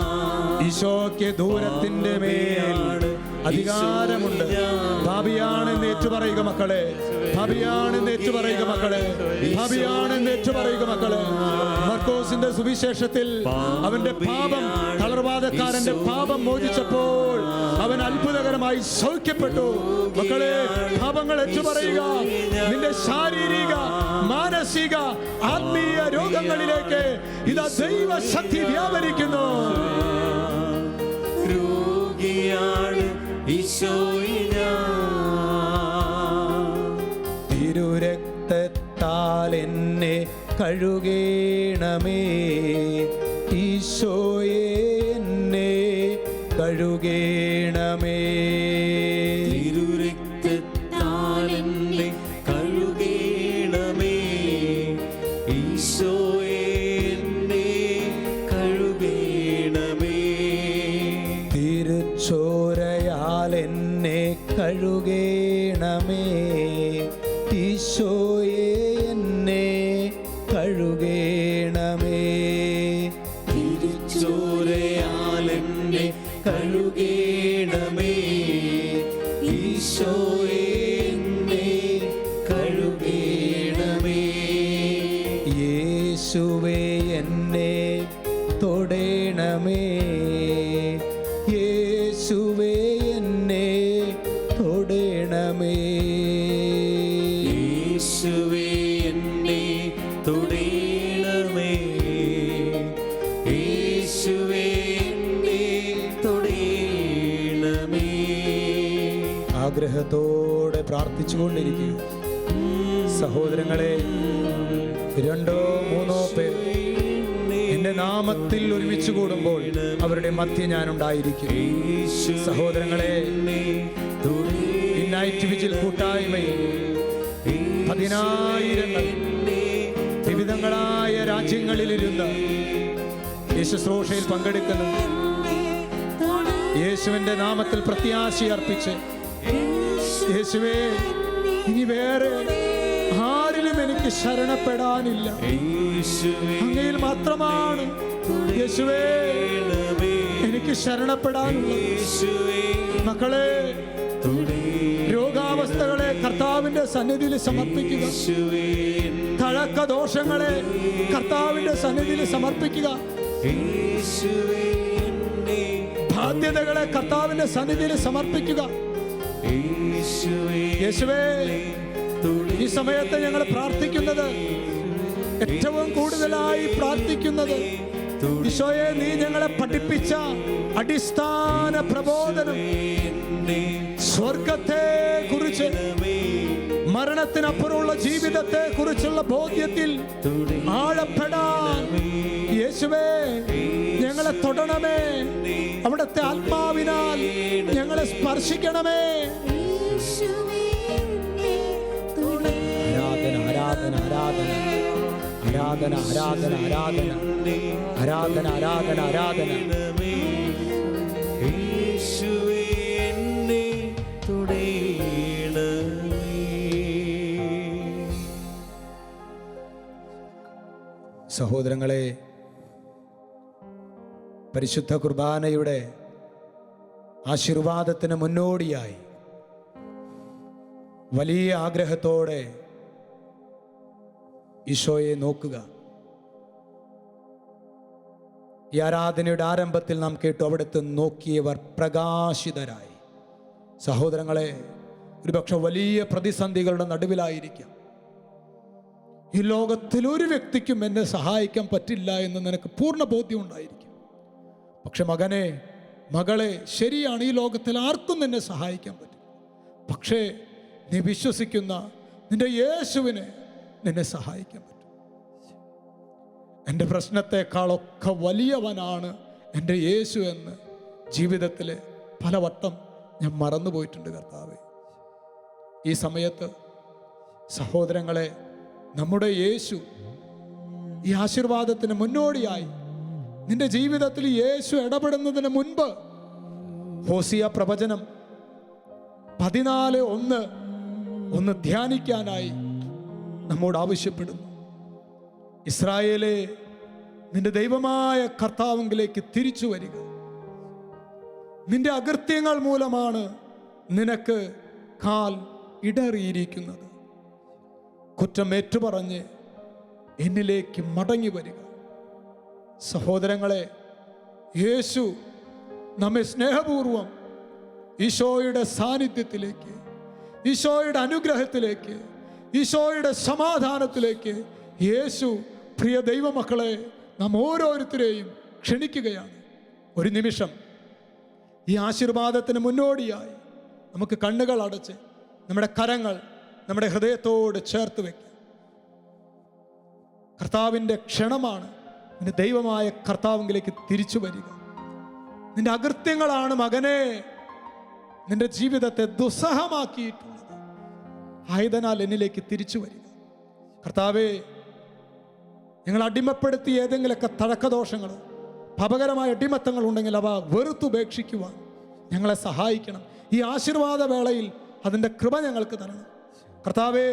ഈശോയ്ക്ക് ദൂരത്തിന്റെ മേൽ അധികാരമുണ്ട്. പാപിയാണെന്ന് ഏറ്റുപറയുക മക്കളെ, പാപിയാണെന്ന് ഏറ്റുപറയുക മക്കളെ, പാപിയാണെന്ന് ഏറ്റുപറയുക മക്കളെ. മർക്കോസിന്റെ സുവിശേഷത്തിൽ അവന്റെ പാപം, തളർവാദക്കാരന്റെ പാപം മോചിച്ചപ്പോൾ അവൻ അത്ഭുതകരമായി സൗഖ്യപ്പെട്ടു. മക്കളെ, പാപങ്ങൾ ഏറ്റുപറയുക. നിന്റെ ശാരീരിക, മാനസിക, ആത്മീയ രോഗങ്ങളിലേക്ക് ഇതാ ദൈവശക്തി വ്യാപരിക്കുന്നു. രോഗിയാണ് ഈശോയെ ഞാൻ. തിരുരക്തത്താൽ എന്നെ കഴുകേണമേ, ഈശോയെ എന്നെ കഴുകേണമേ. തിരുരക്തത്താൽ എന്നെ കഴുകേണമേ, ഈശോയെ എന്നെ കഴുകേണമേ. തിരുച്ചോരയാൽ എന്നെ കഴുകേണമേ, ഈശോയെ എന്നെ കഴുകേണമേ. തിരുച്ചോരയാൽ എന്നെ കഴുകേണമേ, ഈശോയെ എന്നെ കഴുകേണമേ. യേശുവേ എന്നെ തൊടേണമേ, യേശുവേ എന്നെ തൊടേണമേ. യേശുവേ എന്നെ തൊടേണമേ, യേശുവേ എന്നെ തൊടേണമേ. ആഗ്രഹത്തോടെ പ്രാർത്ഥിച്ചുകൊണ്ടിരിക്കുക. സഹോദരങ്ങളെ, 2 3 പേർ എന്റെ നാമത്തിൽ ഒരുമിച്ച് കൂടുമ്പോൾ അവരുടെ മധ്യ ഞാൻ ഉണ്ടായിരിക്കും. സഹോദരങ്ങളെ, ഈ നൈറ്റ് വിജിൽ കൂട്ടായ്മയിൽ 10,000 വിവിധങ്ങളായ രാജ്യങ്ങളിലിരുന്ന് ഈ ശുശ്രൂഷയിൽ പങ്കെടുക്കുന്നു. യേശുവിന്റെ നാമത്തിൽ പ്രത്യാശ അർപ്പിച്ച്, യേശുവേ, ഇനി വേറെ ആരിലും എനിക്ക് ശരണപ്പെടാനില്ല, അങ്ങയിൽ മാത്രമാണ് യേശുവേ എനിക്ക് ശരണപ്പെടാനുള്ളത്. മക്കളെ, രോഗാവസ്ഥകളെ കർത്താവിന്റെ സന്നിധിയിൽ സമർപ്പിക്കുക. കഴക്ക ദോഷങ്ങളെ കർത്താവിന്റെ സന്നിധിയിൽ സമർപ്പിക്കുക. ബാധ്യതകളെ കർത്താവിന്റെ സന്നിധിയിൽ സമർപ്പിക്കുക. യേശുവേ, ഈ സമയത്ത് ഞങ്ങൾ പ്രാർത്ഥിക്കുന്നത്, ഏറ്റവും കൂടുതലായി പ്രാർത്ഥിക്കുന്നത്, ഈശോയെ, നീ ഞങ്ങളെ പഠിപ്പിച്ച അടിസ്ഥാന പ്രബോധനം സ്വർഗത്തെ കുറിച്ച്, മരണത്തിനപ്പുറമുള്ള ജീവിതത്തെ കുറിച്ചുള്ള ബോധ്യത്തിൽ ആഴപ്പെടാൻ യേശുവേ ഞങ്ങളെ തൊടണമേ. അവിടുത്തെ ആത്മാവിനാൽ ഞങ്ങളെ സ്പർശിക്കണമേ. ആരാധന ആരാധന ആരാധന ആരാധന ആരാധന ആരാധന ആരാധന ആരാധന ആരാധന. സഹോദരങ്ങളെ, പരിശുദ്ധ കുർബാനയുടെ ആശീർവാദത്തിന് മുന്നോടിയായി വലിയ ആഗ്രഹത്തോടെ ഈശോയെ നോക്കുക. ഈ ആരാധനയുടെ ആരംഭത്തിൽ നാം കേട്ടു, അവിടുത്തെ നോക്കിയവർ പ്രകാശിതരായി. സഹോദരങ്ങളെ, ഒരുപക്ഷെ വലിയ പ്രതിസന്ധികളുടെ നടുവിലായിരിക്കാം. ഈ ലോകത്തിൽ ഒരു വ്യക്തിക്കും എന്നെ സഹായിക്കാൻ പറ്റില്ല എന്ന് നിനക്ക് പൂർണ്ണ ബോധ്യം ഉണ്ടായിരിക്കും. പക്ഷെ മകനെ, മകളെ, ശരിയാണ്, ഈ ലോകത്തിൽ ആർക്കും നിന്നെ സഹായിക്കാൻ പറ്റും. പക്ഷേ നീ വിശ്വസിക്കുന്ന നിന്റെ യേശുവിനെ നിന്നെ സഹായിക്കാൻ പറ്റും. എൻ്റെ പ്രശ്നത്തെക്കാളൊക്കെ വലിയവനാണ് എൻ്റെ യേശു എന്ന് ജീവിതത്തിൽ പലവട്ടം ഞാൻ മറന്നുപോയിട്ടുണ്ട് കർത്താവേ. ഈ സമയത്ത് സഹോദരങ്ങളെ, നമ്മുടെ യേശു ഈ ആശീർവാദത്തിന് മുന്നോടിയായി നിന്റെ ജീവിതത്തിൽ യേശു ഇടപെടുന്നതിന് മുൻപ് ഹോസിയ പ്രവചനം 14:1 ധ്യാനിക്കാനായി നമ്മോട് ആവശ്യപ്പെടുന്നു. ഇസ്രായേലേ, നിന്റെ ദൈവമായ കർത്താവിലേക്ക് തിരിച്ചു വരിക. നിന്റെ അകൃത്യങ്ങൾ മൂലമാണ് നിനക്ക് കാൽ ഇടറിയിരിക്കുന്നത്. കുറ്റം ഏറ്റുപറഞ്ഞ് എന്നിലേക്ക് മടങ്ങി വരിക. സഹോദരങ്ങളെ, യേശു നമ്മെ സ്നേഹപൂർവം ഈശോയുടെ സാന്നിധ്യത്തിലേക്ക്, ഈശോയുടെ അനുഗ്രഹത്തിലേക്ക്, ഈശോയുടെ സമാധാനത്തിലേക്ക് യേശു പ്രിയ ദൈവമക്കളെ നാം ഓരോരുത്തരെയും ക്ഷണിക്കുകയാണ്. ഒരു നിമിഷം ഈ ആശീർവാദത്തിന് മുന്നോടിയായി നമുക്ക് കണ്ണുകൾ അടച്ച് നമ്മുടെ കരങ്ങൾ നമ്മുടെ ഹൃദയത്തോട് ചേർത്ത് വയ്ക്കുക. കർത്താവിൻ്റെ ക്ഷണമാണ് നിന്റെ ദൈവമായ കർത്താവിലേക്ക് തിരിച്ചു വരിക. നിന്റെ അകൃത്യങ്ങളാണ് മകനെ നിന്റെ ജീവിതത്തെ ദുസ്സഹമാക്കിയിട്ടുള്ളത്. ആയതിനാൽ എന്നിലേക്ക് തിരിച്ചു വരിക. കർത്താവേ, ഞങ്ങൾ അടിമപ്പെടുത്തിയ ഏതെങ്കിലുമൊക്കെ തഴക്കദോഷങ്ങൾ, പാപകരമായ അടിമത്തങ്ങൾ ഉണ്ടെങ്കിൽ അവ വെറുത്തുപേക്ഷിക്കുവാൻ ഞങ്ങളെ സഹായിക്കണം. ഈ ആശീർവാദ വേളയിൽ അതിൻ്റെ കൃപ ഞങ്ങൾക്ക് തരണം. കർത്താവേ,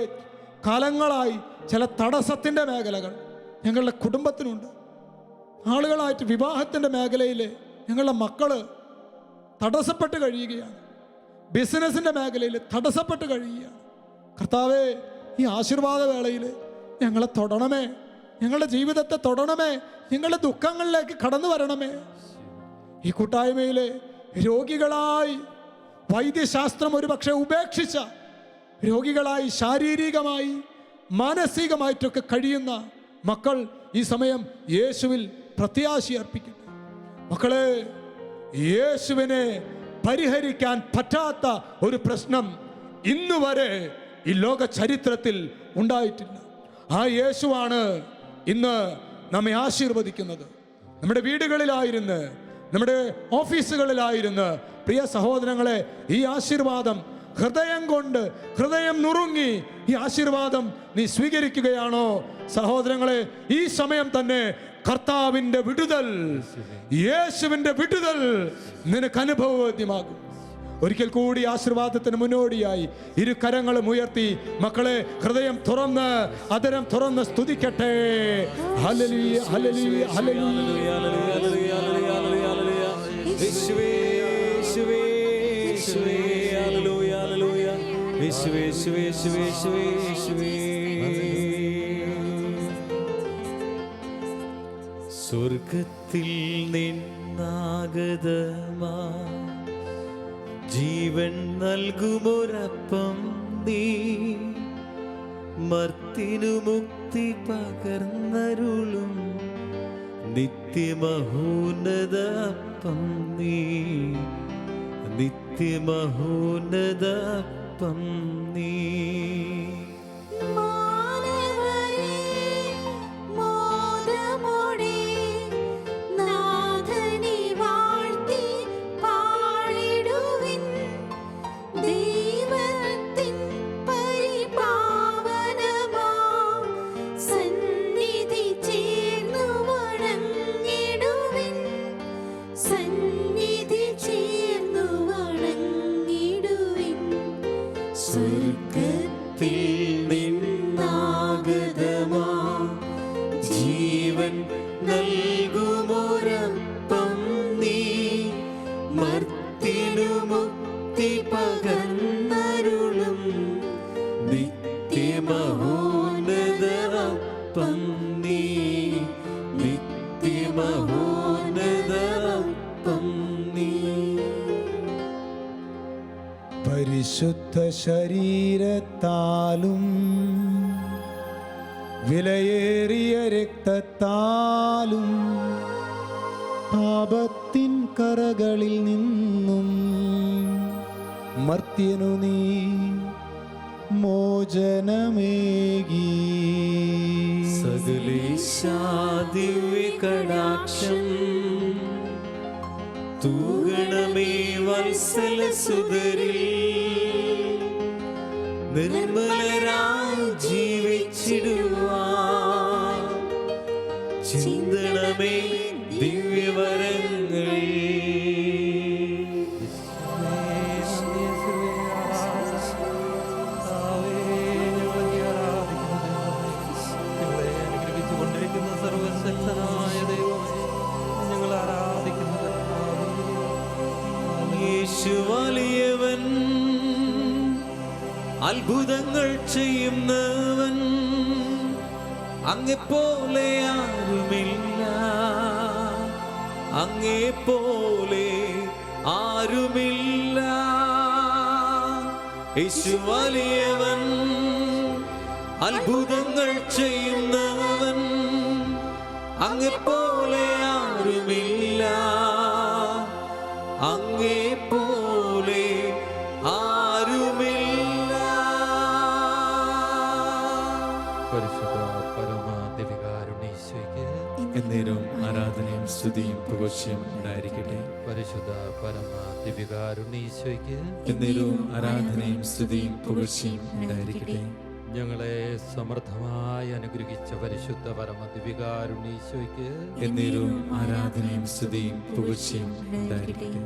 കാലങ്ങളായി ചില തടസ്സത്തിൻ്റെ മേഖലകൾ ഞങ്ങളുടെ കുടുംബത്തിനുണ്ട്. ആളുകളായിട്ട് വിവാഹത്തിൻ്റെ മേഖലയിൽ ഞങ്ങളുടെ മക്കൾ തടസ്സപ്പെട്ട് കഴിയുകയാണ്. ബിസിനസ്സിൻ്റെ മേഖലയിൽ തടസ്സപ്പെട്ട് കഴിയുകയാണ്. കർത്താവേ, ഈ ആശീർവാദ വേളയിൽ ഞങ്ങളെ തൊടണമേ, ഞങ്ങളുടെ ജീവിതത്തെ തൊടണമേ, ഞങ്ങളുടെ ദുഃഖങ്ങളിലേക്ക് കടന്നു വരണമേ. ഈ കൂട്ടായ്മയിൽ രോഗികളായി, വൈദ്യശാസ്ത്രം ഒരുപക്ഷെ ഉപേക്ഷിച്ച രോഗികളായി, ശാരീരികമായി മാനസികമായിട്ടൊക്കെ കഴിയുന്ന മക്കൾ ഈ സമയം യേശുവിൽ പ്രത്യാശ അർപ്പിക്കട്ടെ. മക്കളെ, യേശുവിനെ പരിഹരിക്കാൻ പറ്റാത്ത ഒരു പ്രശ്നം ഇന്നുവരെ ഈ ലോക ചരിത്രത്തിൽ ഉണ്ടായിട്ടില്ല. ആ യേശുവാണ് ഇന്ന് നമ്മെ ആശീർവദിക്കുന്നത്. നമ്മുടെ വീടുകളിലായിരുന്ന്, നമ്മുടെ ഓഫീസുകളിലായിരുന്ന് പ്രിയ സഹോദരങ്ങളെ, ഈ ആശീർവാദം ഹൃദയം കൊണ്ട്, ഹൃദയം നുറുങ്ങി ഈ ആശീർവാദം നീ സ്വീകരിക്കുകയാണോ? സഹോദരങ്ങളെ, ഈ സമയം തന്നെ കർത്താവിൻ്റെ വിടുതൽ, യേശുവിൻ്റെ വിടുതൽ നിനക്ക് അനുഭവവേദ്യമാകും. ഒരിക്കൽ കൂടി ആശീർവാദത്തിന് മുന്നോടിയായി ഇരു കരങ്ങളും ഉയർത്തി മക്കളെ ഹൃദയം തുറന്ന്, അതരം തുറന്ന് സ്തുതിക്കട്ടെ. ഹല്ലേലൂയ, ഹല്ലേലൂയ, ഹല്ലേലൂയ. യേശുവേ, യേശുവേ, യേശുവേ, ഹല്ലേലൂയ, ഹല്ലേലൂയ. യേശുവേ, യേശുവേ, യേശുവേ, യേശുവേ, യേശുവേ. സ്വർഗത്തിൽ നിന്നാഗതമാ ജീവൻ നൽകുമൊരപ്പം നീ, മർത്തിനു മുക്തി പകർന്നരുളും നിത്യമഹോന്നത അപ്പം നീ, നിത്യ നിത്യമഹോന്നതപ്പം നീ. മാനവരേ മോദമോടെ നാഥനെ വാഴ്ത്തി പാടിടുവിൻ. ദൈവത്തിൻ പരിപാവനമാം സന്നിധി ചേർന്നു വണങ്ങിടുവിൻ. സന്നിധി ചേർന്നു വണങ്ങിടുവിൻ. സ്വർഗത്തിൽ നിന്നാഗതമാ ജീവൻ നൽകുമൊരപ്പം നീ. മർത്തിനു മുക്തി പകർന്നരുളും നിത്യമഹോന്നതപ്പം നീ. നിത്യമഹോന്നതപ്പം നീ. പരിശുദ്ധ ശരീരത്താലും വിലയേറിയ രക്തത്താലും പാപത്തിൻ കറകളിൽ നിന്നും മർത്യനു നീ മോചനമേകി. സകലേശാദിവ്യകടാക്ഷം തൂഗണമേ വത്സലസുതരിൽ. നിർമ്മലരായി ജീവിച്ചിടുവാൻ ചിന്തണമേ ദിവ്യവരങ്ങൾ. സർവശക്തനായ ദൈവമേ, ഞങ്ങൾ ആരാധിക്കുന്നത് യേശു വലിയവൻ, അത്ഭുതങ്ങൾ ചെയ്യുന്നവൻ. അങ്ങെപ്പോലെ ആരുമില്ല, അങ്ങെപ്പോലെ ആരുമില്ല. യേശു വലിയവൻ, അത്ഭുതങ്ങൾ ചെയ്യുന്നവൻ. അങ്ങെപ്പോലെ ആരുമില്ല, അങ്ങെപ്പോലെ ആരുമില്ല. പരിശുദ്ധ പരമാദിവികാരുണീശോയ്ക്ക് എന്നേരവും ആരാധനയും സ്തുതിയും പുകഴ്ചയും ഉണ്ടായിരിക്കട്ടെ. പരിശുദ്ധ പരമാദിവികാരുണീശോയ്ക്ക് എന്നേരവും ആരാധനയും സ്തുതിയും പുകഴ്ചയും ഉണ്ടായിരിക്കട്ടെ. ഞങ്ങളെ സമൃദ്ധമായി അനുഗ്രഹിച്ച പരിശുദ്ധ പരമദിവികാരുണീശോയ്ക്ക് എന്നേരവും ആരാധനയും സ്തുതിയും പുകഴ്ചയും ഉണ്ടായിരിക്കട്ടെ.